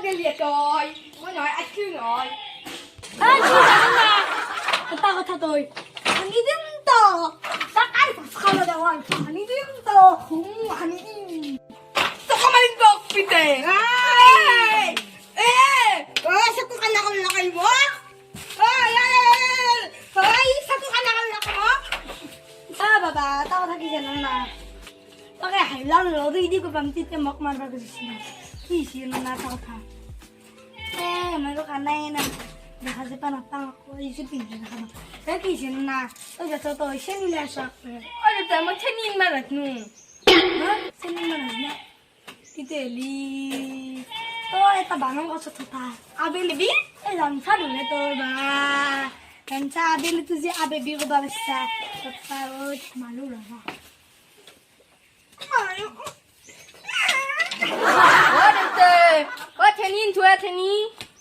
গেলি তই মই নহয় আছিলো নহয় কথা কথা তই আনি দিম তো তাকাই খালো দেওয়ান আনি দিম তো আনি দিম তোকে মারিন বক পিতে সাকু কান্না করলে লাগাইব সাকু কান্না করলে লাগাবো বাবা তাও থাকি জানো না তোকে হাইলাম রোদি দি কো বামতি তে মক মারবা গেছিস না কি ছিল না তা কথা আমারও কানাই না দেখা যে পানা তা কই যে পিছে না এ কি ছিল না ওই যে তো এসে নিলে আসা আরে তো আমার ছেনিন মারাত নু সেনি মানে না কিতেলি তো এটা বানাম কথা থা আবেলি বি এই জানছা দলে তোর বা জানছা আবেলি তুই যে আবে বি গবা বসা তো ও মালু রাবা ও ছেনিন তুই ছেনি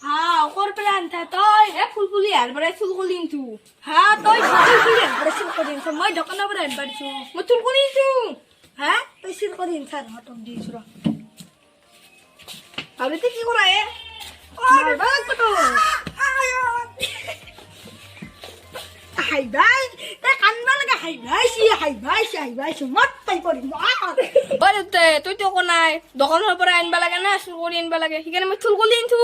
হ্যাঁ ওর প্ল্যান থা তোই এ ফুলফুলি আর বড় ফুলফুলিন তু হ্যাঁ তোই ফুল ফুল বড় সিল করিন মই দোকানে বড় আনবারছু মই ফুলফুলিন তু হ্যাঁ তুই সিল করিন স্যার হটম দিছু রা আবে তুই কি করা এ মারবা লাগবে তো হাই ভাই তে কান্না লাগে হাই ভাই মত পাই পড়ি আরে তুই তো কোনাই দোকানের পরে আনবা লাগে না চুল কৰি আনবা লাগে সেইকাৰণে মই চুল কৰি আনছো